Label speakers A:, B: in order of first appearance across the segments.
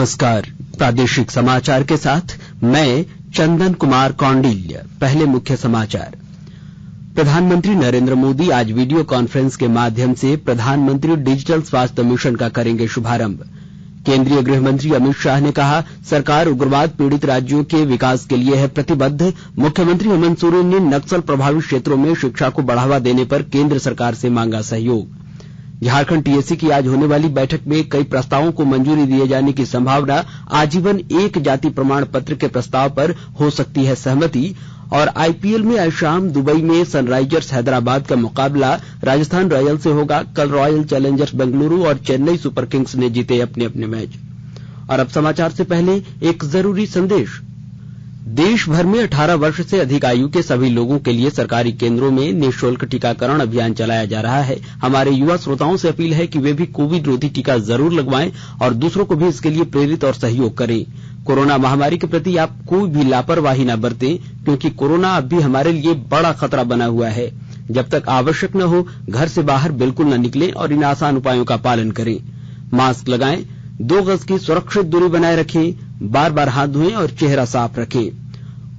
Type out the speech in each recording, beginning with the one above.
A: नमस्कार। प्रादेशिक समाचार के साथ मैं चंदन कुमार कौंडिल्य। पहले मुख्य समाचार। प्रधानमंत्री नरेंद्र मोदी आज वीडियो कॉन्फ्रेंस के माध्यम से प्रधानमंत्री डिजिटल स्वास्थ्य मिशन का करेंगे शुभारंभ। केंद्रीय गृह मंत्री अमित शाह ने कहा, सरकार उग्रवाद पीड़ित राज्यों के विकास के लिए है प्रतिबद्ध। मुख्यमंत्री हेमंत सोरेन ने नक्सल प्रभावित क्षेत्रों में शिक्षा को बढ़ावा देने पर केंद्र सरकार से मांगा सहयोग। झारखंड टीएससी की आज होने वाली बैठक में कई प्रस्तावों को मंजूरी दिए जाने की संभावना। आजीवन एक जाति प्रमाण पत्र के प्रस्ताव पर हो सकती है सहमति। और आईपीएल में आज शाम दुबई में सनराइजर्स हैदराबाद का मुकाबला राजस्थान रॉयल्स से होगा। कल रॉयल चैलेंजर्स बेंगलुरु और चेन्नई सुपर किंग्स ने जीते अपने अपने मैच। और अब समाचार से पहले एक जरूरी संदेश। देश भर में 18 वर्ष से अधिक आयु के सभी लोगों के लिए सरकारी केंद्रों में निःशुल्क टीकाकरण अभियान चलाया जा रहा है। हमारे युवा श्रोताओं से अपील है कि वे भी कोविड रोधी टीका जरूर लगवाएं और दूसरों को भी इसके लिए प्रेरित और सहयोग करें। कोरोना महामारी के प्रति आप कोई भी लापरवाही न बरतें, क्योंकि कोरोना अब भी हमारे लिए बड़ा खतरा बना हुआ है। जब तक आवश्यक न हो घर से बाहर बिल्कुल न निकलें और इन आसान उपायों का पालन करें। मास्क लगाएं, 2 गज की सुरक्षित दूरी बनाए रखें, बार बार हाथ धोएं और चेहरा साफ रखें।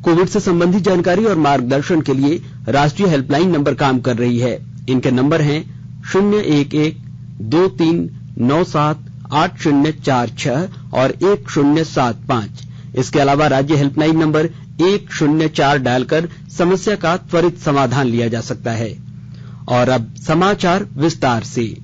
A: कोविड से संबंधित जानकारी और मार्गदर्शन के लिए राष्ट्रीय हेल्पलाइन नंबर काम कर रही है। इनके नंबर हैं 011-2397-8046 और 1075। इसके अलावा राज्य हेल्पलाइन नंबर 104 डायल कर समस्या का त्वरित समाधान लिया जा सकता है। और अब समाचार विस्तार से।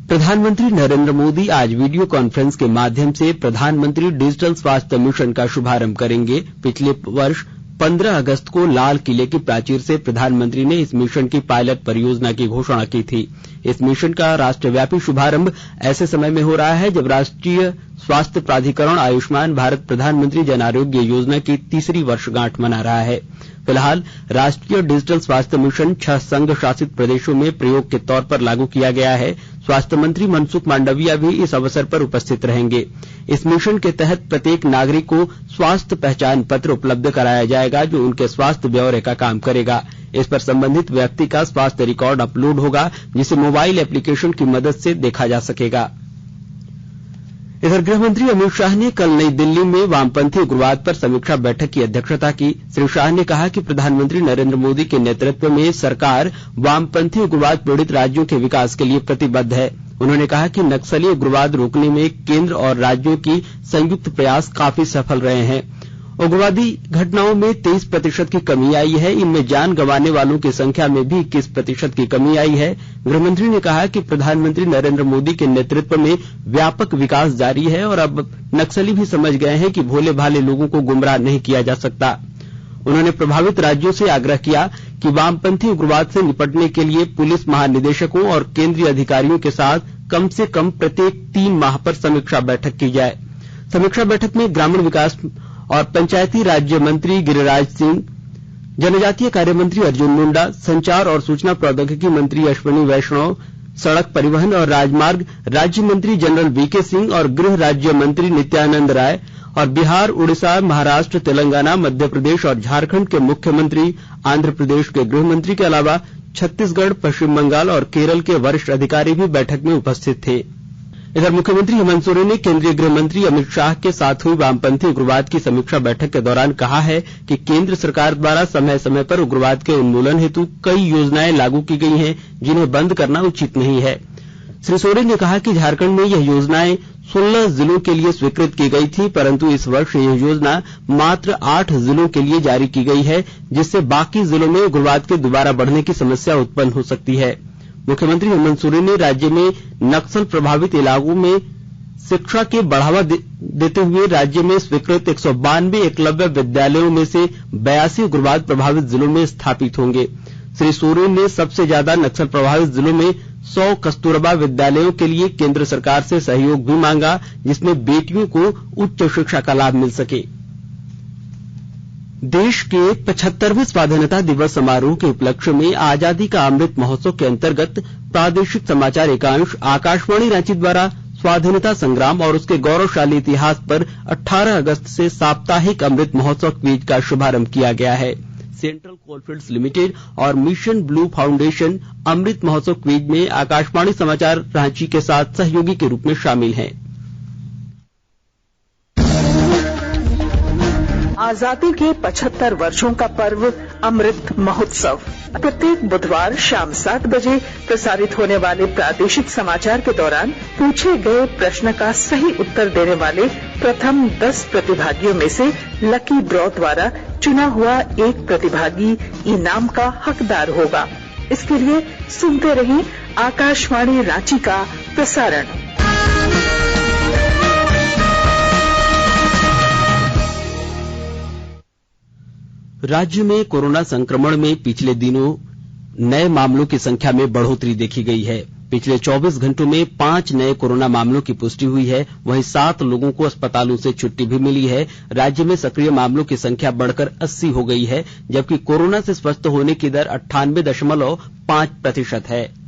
A: प्रधानमंत्री नरेंद्र मोदी आज वीडियो कॉन्फ्रेंस के माध्यम से प्रधानमंत्री डिजिटल स्वास्थ्य मिशन का शुभारंभ करेंगे। पिछले वर्ष 15 अगस्त को लाल किले की प्राचीर से प्रधानमंत्री ने इस मिशन की पायलट परियोजना की घोषणा की थी। इस मिशन का राष्ट्रव्यापी शुभारंभ ऐसे समय में हो रहा है जब राष्ट्रीय स्वास्थ्य प्राधिकरण आयुष्मान भारत प्रधानमंत्री जन आरोग्य योजना की तीसरी वर्षगांठ मना रहा है। फिलहाल राष्ट्रीय डिजिटल स्वास्थ्य मिशन 6 संघ शासित प्रदेशों में प्रयोग के तौर पर लागू किया गया है। स्वास्थ्य मंत्री मनसुख मांडविया भी इस अवसर पर उपस्थित रहेंगे। इस मिशन के तहत प्रत्येक नागरिक को स्वास्थ्य पहचान पत्र उपलब्ध कराया जाएगा, जो उनके स्वास्थ्य ब्यौरे का काम करेगा। इस पर संबंधित व्यक्ति का स्वास्थ्य रिकॉर्ड अपलोड होगा, जिसे मोबाइल एप्लीकेशन की मदद से देखा जा सकेगा। इधर गृहमंत्री अमित शाह ने कल नई दिल्ली में वामपंथी उग्रवाद पर समीक्षा बैठक की अध्यक्षता की। श्री शाह ने कहा कि प्रधानमंत्री नरेंद्र मोदी के नेतृत्व में सरकार वामपंथी उग्रवाद पीड़ित राज्यों के विकास के लिए प्रतिबद्ध है। उन्होंने कहा कि नक्सली उग्रवाद रोकने में केंद्र और राज्यों की संयुक्त प्रयास काफी सफल रहे हैं। उग्रवादी घटनाओं में 23% की कमी आई है। इनमें जान गंवाने वालों की संख्या में भी 21% की कमी आई है। गृहमंत्री ने कहा कि प्रधानमंत्री नरेंद्र मोदी के नेतृत्व में व्यापक विकास जारी है और अब नक्सली भी समझ गए हैं कि भोले भाले लोगों को गुमराह नहीं किया जा सकता। उन्होंने प्रभावित राज्यों से आग्रह किया कि वामपंथी उग्रवाद से निपटने के लिए पुलिस महानिदेशकों और केंद्रीय अधिकारियों के साथ कम से कम प्रत्येक 3 माह पर समीक्षा बैठक की जाए। समीक्षा बैठक में ग्रामीण विकास और पंचायती राज्य मंत्री गिरिराज सिंह, जनजातीय कार्य मंत्री अर्जुन मुंडा, संचार और सूचना प्रौद्योगिकी मंत्री अश्विनी वैष्णव, सड़क परिवहन और राजमार्ग राज्य मंत्री जनरल वीके सिंह और गृह राज्य मंत्री नित्यानंद राय और बिहार, उड़ीसा, महाराष्ट्र, तेलंगाना, मध्य प्रदेश और झारखंड के मुख्यमंत्री, आंध्र प्रदेश के गृह मंत्री के अलावा छत्तीसगढ़, पश्चिम बंगाल और केरल के वरिष्ठ अधिकारी भी बैठक में उपस्थित थे। इधर मुख्यमंत्री हेमंत सोरेन ने केंद्रीय गृह मंत्री अमित शाह के साथ हुई वामपंथी उग्रवाद की समीक्षा बैठक के दौरान कहा है कि केंद्र सरकार द्वारा समय समय पर उग्रवाद के उन्मूलन हेतु कई योजनाएं लागू की गई हैं, जिन्हें बंद करना उचित नहीं है। श्री सोरेन ने कहा कि झारखंड में यह योजनाएं 16 जिलों के लिए स्वीकृत की गई थी, परंतु इस वर्ष यह योजना मात्र 8 जिलों के लिए जारी की गई है, जिससे बाकी जिलों में उग्रवाद के दोबारा बढ़ने की समस्या उत्पन्न हो सकती है। मुख्यमंत्री हेमंत सोरेन ने राज्य में नक्सल प्रभावित इलाकों में शिक्षा के बढ़ावा देते हुए राज्य में स्वीकृत 192 एकलव्य विद्यालयों में से 82 उग्रवाद प्रभावित जिलों में स्थापित होंगे। श्री सोरेन ने सबसे ज्यादा नक्सल प्रभावित जिलों में 100 कस्तूरबा विद्यालयों के लिए केंद्र सरकार से सहयोग भी मांगा, जिसमें बेटियों को उच्च शिक्षा का लाभ मिल सके। देश के 75वें स्वाधीनता दिवस समारोह के उपलक्ष्य में आजादी का अमृत महोत्सव के अंतर्गत प्रादेशिक समाचार एकांश आकाशवाणी रांची द्वारा स्वाधीनता संग्राम और उसके गौरवशाली इतिहास पर 18 अगस्त से साप्ताहिक अमृत महोत्सव क्विज का शुभारंभ किया गया है। सेंट्रल कोलफील्ड्स लिमिटेड और mission blue foundation Amrit Mahotsav quiz में आकाशवाणी समाचार रांची के साथ सहयोगी के रूप में शामिल हैं।
B: आजादी के 75 वर्षों का पर्व अमृत महोत्सव प्रत्येक बुधवार शाम 7 बजे प्रसारित होने वाले प्रादेशिक समाचार के दौरान पूछे गए प्रश्न का सही उत्तर देने वाले प्रथम 10 प्रतिभागियों में से लकी ड्रॉ द्वारा चुना हुआ एक प्रतिभागी इनाम का हकदार होगा। इसके लिए सुनते रहिए आकाशवाणी रांची का प्रसारण।
A: राज्य में कोरोना संक्रमण में पिछले दिनों नए मामलों की संख्या में बढ़ोतरी देखी गई है। पिछले 24 घंटों में 5 नए कोरोना मामलों की पुष्टि हुई है। वहीं 7 लोगों को अस्पतालों से छुट्टी भी मिली है। राज्य में सक्रिय मामलों की संख्या बढ़कर 80 हो गई है, जबकि कोरोना से स्वस्थ होने की दर 98.5% है।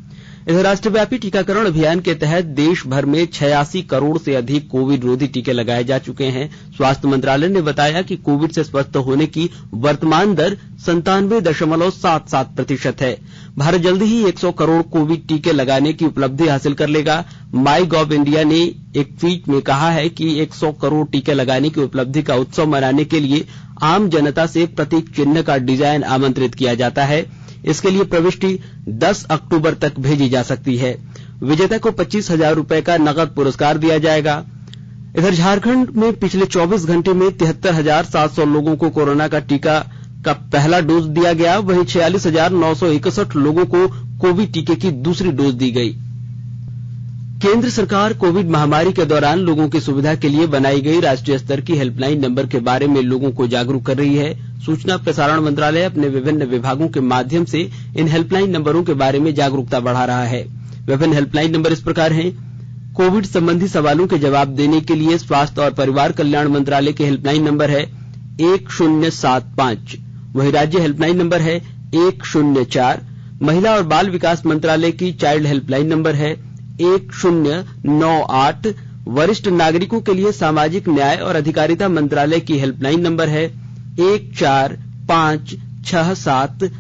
A: इधर राष्ट्रव्यापी टीकाकरण अभियान के तहत देश भर में 86 करोड़ से अधिक कोविड रोधी टीके लगाए जा चुके हैं। स्वास्थ्य मंत्रालय ने बताया कि कोविड से स्वस्थ होने की वर्तमान दर 97.77% है। भारत जल्द ही 100 करोड़ कोविड टीके लगाने की उपलब्धि हासिल कर लेगा। माई गॉव इंडिया ने एक ट्वीट में कहा है कि 100 करोड़ टीके लगाने की उपलब्धि का उत्सव मनाने के लिए आम जनता से प्रतीक चिन्ह का डिजाइन आमंत्रित किया जाता है। इसके लिए प्रविष्टि 10 अक्टूबर तक भेजी जा सकती है। विजेता को 25,000 रुपए का नकद पुरस्कार दिया जाएगा। इधर झारखंड में पिछले 24 घंटे में 73,700 लोगों को कोरोना का टीका का पहला डोज दिया गया। वहीं 46,961 लोगों को कोविड टीके की दूसरी डोज दी गई। केंद्र सरकार कोविड महामारी के दौरान लोगों की सुविधा के लिए बनाई गई राष्ट्रीय स्तर की हेल्पलाइन नंबर के बारे में लोगों को जागरूक कर रही है। सूचना प्रसारण मंत्रालय अपने विभिन्न विभागों के माध्यम से इन हेल्पलाइन नंबरों के बारे में जागरूकता बढ़ा रहा है। विभिन्न हेल्पलाइन नंबर इस प्रकार हैं। कोविड संबंधी सवालों के जवाब देने के लिए स्वास्थ्य और परिवार कल्याण मंत्रालय के हेल्पलाइन नंबर है 1075। वहीं राज्य हेल्पलाइन नंबर है 104। महिला और बाल विकास मंत्रालय की चाइल्ड हेल्पलाइन नंबर है 1098। वरिष्ठ नागरिकों के लिए सामाजिक न्याय और अधिकारिता मंत्रालय की हेल्पलाइन नंबर है 14567।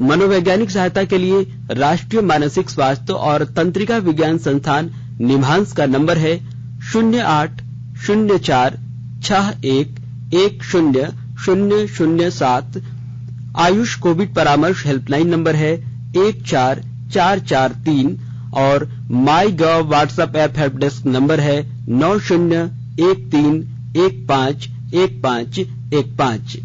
A: मनोवैज्ञानिक सहायता के लिए राष्ट्रीय मानसिक स्वास्थ्य और तंत्रिका विज्ञान संस्थान निम्हांस का नंबर है 0804611007। आयुष कोविड परामर्श हेल्पलाइन नंबर है 14443 और my gov WhatsApp app help desk number है 9013151515।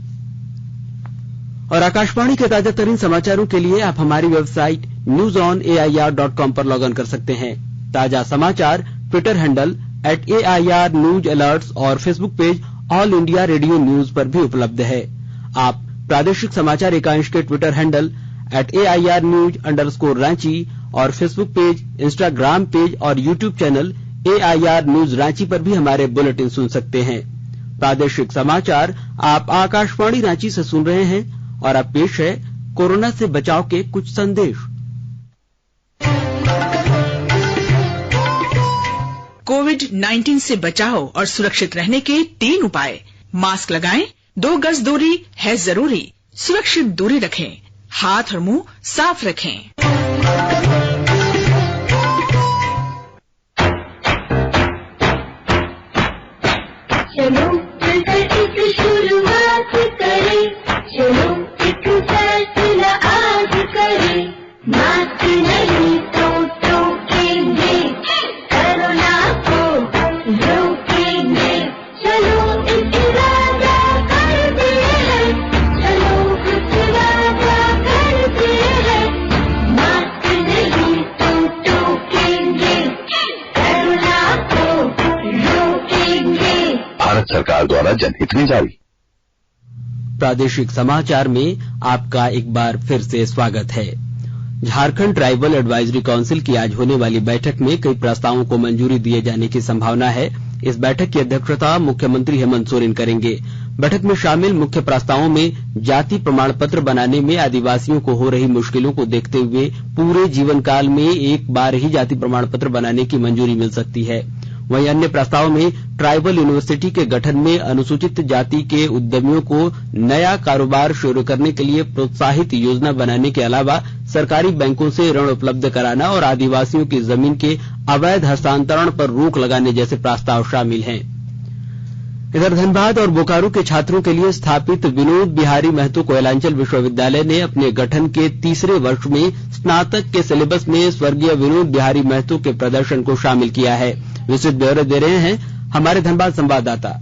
A: और आकाशवाणी के ताजा तरीन समाचारों के लिए आप हमारी वेबसाइट newsonair.com पर लॉग इन कर सकते हैं। ताजा समाचार Twitter handle @AIR news alerts और Facebook page all India radio news पर भी उपलब्ध है। आप प्रादेशिक समाचार एकांश के ट्विटर हैंडल @AIR news_रांची और फेसबुक पेज, इंस्टाग्राम पेज और YouTube channel AIR news Ranchi पर भी हमारे बुलेटिन सुन सकते हैं। प्रादेशिक समाचार आप आकाशवाणी रांची से सुन रहे हैं और अब पेश है कोरोना से बचाव के कुछ संदेश।
C: कोविड-19 से बचाव और सुरक्षित रहने के 3 उपाय। मास्क लगाएं, 2 गज दूरी है जरूरी, सुरक्षित दूरी रखें, हाथ और मुंह साफ रखें।
D: चलो मिलकर एक शुरुआत करें, चलो एक फैसला आज करें, मास्क नहीं तो टोकेंगे, कोरोना को रोकेंगे, चलो एक वादा करते हैं, चलो कुछ वादा करते हैं, मास्क नहीं तो टोकेंगे, कोरोना को रोकेंगे।
E: भारत सरकार द्वारा जनहित में जारी।
A: प्रादेशिक समाचार में आपका एक बार फिर से स्वागत है। झारखंड ट्राइबल एडवाइजरी काउंसिल की आज होने वाली बैठक में कई प्रस्तावों को मंजूरी दिए जाने की संभावना है। इस बैठक की अध्यक्षता मुख्यमंत्री हेमंत सोरेन करेंगे। बैठक में शामिल मुख्य प्रस्तावों में जाति प्रमाण पत्र बनाने में आदिवासियों को हो रही मुश्किलों को देखते हुए पूरे जीवन काल में एक बार ही जाति प्रमाण पत्र बनाने की मंजूरी मिल सकती है। वहीं अन्य प्रस्ताव में ट्राइबल यूनिवर्सिटी के गठन में अनुसूचित जाति के उद्यमियों को नया कारोबार शुरू करने के लिए प्रोत्साहित योजना बनाने के अलावा सरकारी बैंकों से ऋण उपलब्ध कराना और आदिवासियों की जमीन के अवैध हस्तांतरण पर रोक लगाने जैसे प्रस्ताव शामिल हैं। इधर धनबाद और बोकारो के छात्रों के लिए स्थापित विनोद बिहारी महतो कोयलांचल विश्वविद्यालय ने अपने गठन के तीसरे वर्ष में स्नातक के सिलेबस में स्वर्गीय विनोद बिहारी महतो के प्रदर्शन को शामिल किया है। विस्तृत ब्यौरा दे रहे हैं हमारे धनबाद संवाददाता।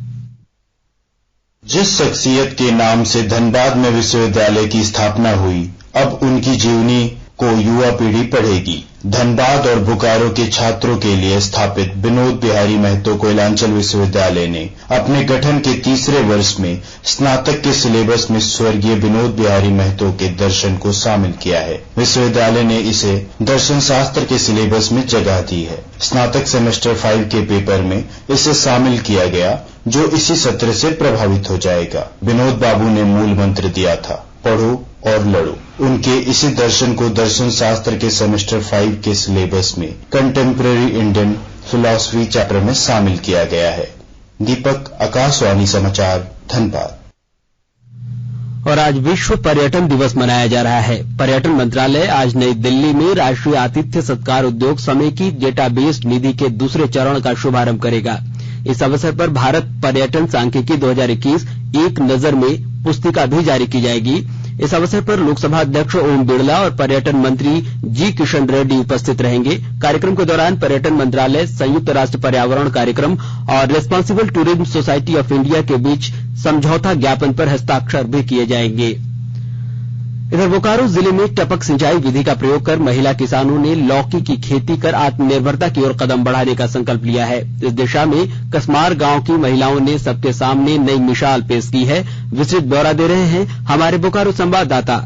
F: जिस शख्सियत के नाम से धनबाद में विश्वविद्यालय की स्थापना हुई, अब उनकी जीवनी को युवा पीढ़ी पढ़ेगी। धनबाद और बोकारो के छात्रों के लिए स्थापित विनोद बिहारी महतो कोयलांचल विश्वविद्यालय ने अपने गठन के तीसरे वर्ष में स्नातक के सिलेबस में स्वर्गीय विनोद बिहारी महतो के दर्शन को शामिल किया है। विश्वविद्यालय ने इसे दर्शन शास्त्र के सिलेबस में जगह दी है। स्नातक सेमेस्टर 5 के पेपर में इसे शामिल किया गया, जो इसी सत्र से प्रभावित हो जाएगा। विनोद बाबू ने मूल मंत्र दिया था, पढ़ो और लड़ो। उनके इसी दर्शन को दर्शन शास्त्र के सेमेस्टर 5 के सिलेबस में कंटेम्परेरी इंडियन फिलॉसफी चैप्टर में शामिल किया गया है। दीपक, आकाशवाणी समाचार, धनबाद।
A: और आज विश्व पर्यटन दिवस मनाया जा रहा है। पर्यटन मंत्रालय आज नई दिल्ली में राष्ट्रीय आतिथ्य सत्कार उद्योग समेकित डेटाबेस निधि के दूसरे चरण का शुभारंभ करेगा। इस अवसर पर भारत पर्यटन सांख्यिकी 2021 एक नजर में पुस्तिका भी जारी की जाएगी। इस अवसर पर लोकसभा अध्यक्ष ओम बिरला और पर्यटन मंत्री जी किशन रेड्डी उपस्थित रहेंगे। कार्यक्रम के दौरान पर्यटन मंत्रालय, संयुक्त राष्ट्र पर्यावरण कार्यक्रम और responsible tourism society of India के बीच समझौता ज्ञापन पर हस्ताक्षर भी किए जाएंगे। इधर बोकारो जिले में टपक सिंचाई विधि का प्रयोग कर महिला किसानों ने लौकी की खेती कर आत्मनिर्भरता की ओर कदम बढ़ाने का संकल्प लिया है। इस दिशा में कसमार गांव की महिलाओं ने सबके सामने नई मिसाल पेश की है। विस्तृत ब्यौरा दे रहे हैं हमारे बोकारो संवाददाता।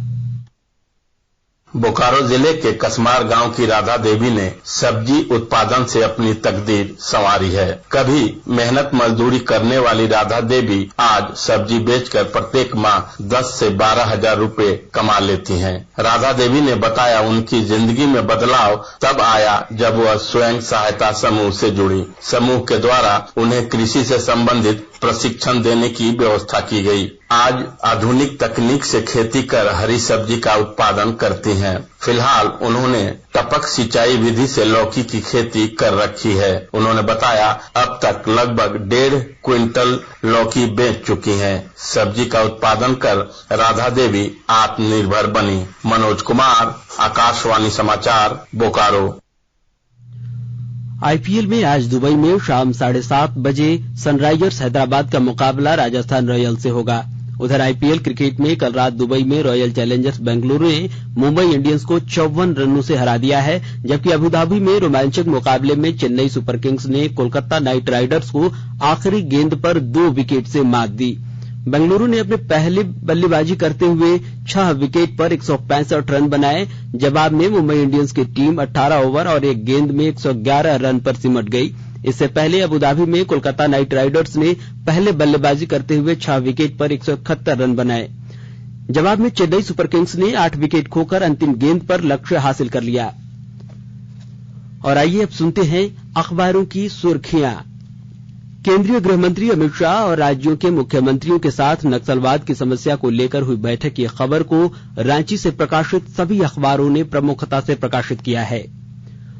G: बोकारो जिले के कसमार गांव की राधा देवी ने सब्जी उत्पादन से अपनी तकदीर संवारी है। कभी मेहनत मजदूरी करने वाली राधा देवी आज सब्जी बेचकर प्रत्येक माह 10 से 12 हजार रुपए कमा लेती हैं। राधा देवी ने बताया, उनकी जिंदगी में बदलाव तब आया जब वह स्वयं सहायता समूह से जुड़ी। समूह के द्वारा उन्हें कृषि से संबंधित प्रशिक्षण देने की व्यवस्था की गई। आज आधुनिक तकनीक से खेती कर हरी सब्जी का उत्पादन करती हैं। फिलहाल उन्होंने टपक सिंचाई विधि से लौकी की खेती कर रखी है। उन्होंने बताया, अब तक लगभग 1.5 क्विंटल लौकी बेच चुकी हैं। सब्जी का उत्पादन कर राधा देवी आत्मनिर्भर बनी। मनोज कुमार, आकाशवाणी समाचार, बोकारो।
A: आईपीएल में आज दुबई में शाम 7:30 बजे सनराइजर्स हैदराबाद का मुकाबला राजस्थान रॉयल्स से होगा। उधर आईपीएल क्रिकेट में कल रात दुबई में रॉयल चैलेंजर्स बेंगलुरु ने मुंबई इंडियंस को 54 रनों से हरा दिया है, जबकि अबुधाबी में रोमांचक मुकाबले में चेन्नई सुपर किंग्स ने कोलकाता नाइट राइडर्स को आखिरी गेंद पर 2 विकेट से मात दी। बेंगलुरु ने अपने पहले बल्लेबाजी करते हुए 6 विकेट पर 165 रन बनाए। जवाब में मुंबई इंडियंस की टीम 18 ओवर और 1 गेंद में 111 रन पर सिमट गई। इससे पहले अबुधाबी में कोलकाता नाइट राइडर्स ने पहले बल्लेबाजी करते हुए 6 विकेट पर 171 रन बनाए। जवाब में चेन्नई सुपर किंग्स ने 8 विकेट खोकर अंतिम गेंद पर लक्ष्य हासिल कर लिया। और आइए अब सुनते हैं अखबारों की सुर्खियां। केंद्रीय गृह मंत्री अमित शाह और राज्यों के मुख्यमंत्रियों के साथ नक्सलवाद की समस्या को लेकर हुई बैठक की खबर को रांची से प्रकाशित सभी अखबारों ने प्रमुखता से प्रकाशित किया है।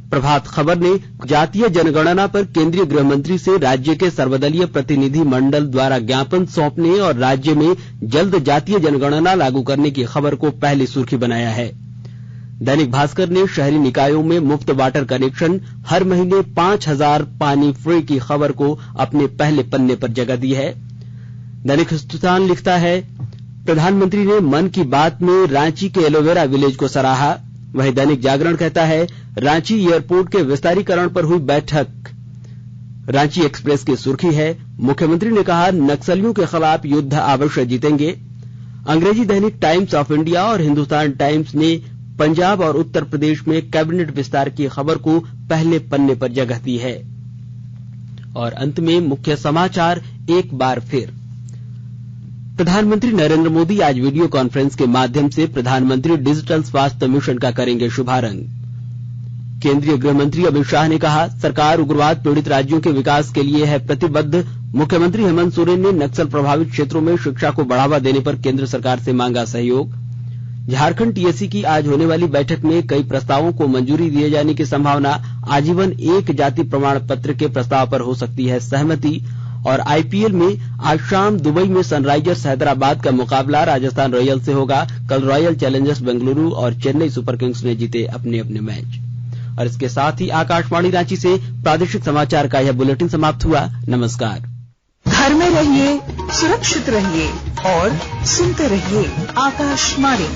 A: प्रभात खबर ने जातीय जनगणना पर केंद्रीय गृह मंत्री से राज्य के सर्वदलीय प्रतिनिधि मंडल द्वारा ज्ञापन सौंपने और राज्य में जल्द जातीय जनगणना लागू करने की खबर को पहली सुर्खी बनाया है। दैनिक भास्कर ने शहरी निकायों में मुफ्त वाटर कनेक्शन, हर महीने 5000 पानी फ्री की खबर को अपने पहले पन्ने पर जगह दी है। दैनिक हिंदुस्तान लिखता है, प्रधानमंत्री ने मन की बात में रांची के एलोवेरा विलेज को सराहा। वहीं दैनिक जागरण कहता है, रांची एयरपोर्ट के विस्तारीकरण पर हुई बैठक। रांची एक्सप्रेस की सुर्खी है, मुख्यमंत्री ने कहा, नक्सलियों के खिलाफ युद्ध अवश्य जीतेंगे। अंग्रेजी दैनिक टाइम्स ऑफ इंडिया और हिंदुस्तान टाइम्स ने पंजाब और उत्तर प्रदेश में कैबिनेट विस्तार की खबर को पहले पन्ने पर जगह दी है। और अंत में मुख्य समाचार एक बार फिर। प्रधानमंत्री नरेंद्र मोदी आज वीडियो कॉन्फ्रेंस के माध्यम से प्रधानमंत्री डिजिटल स्वास्थ्य मिशन का करेंगे शुभारंभ। केंद्रीय गृह मंत्री अमित शाह ने कहा, सरकार उग्रवाद पीड़ित राज्यों के विकास के लिए है प्रतिबद्ध। मुख्यमंत्री हेमंत सोरेन ने नक्सल प्रभावित क्षेत्रों में शिक्षा को बढ़ावा देने पर केंद्र सरकार से मांगा सहयोग। झारखंड टीएससी की आज होने वाली बैठक में कई प्रस्तावों को मंजूरी दिए जाने की संभावना। आजीवन एक जाति प्रमाण पत्र के प्रस्ताव पर हो सकती है सहमति। और आईपीएल में आज शाम दुबई में सनराइजर्स हैदराबाद का मुकाबला राजस्थान रॉयल्स से होगा। कल रॉयल चैलेंजर्स बेंगलुरु और चेन्नई सुपर किंग्स ने जीते अपने अपने मैच। और इसके साथ ही आकाशवाणी रांची से प्रादेशिक समाचार का यह बुलेटिन समाप्त हुआ। नमस्कार।
B: घर में रहिए, सुरक्षित रहिए और सुनते रहिए आकाशवाणी।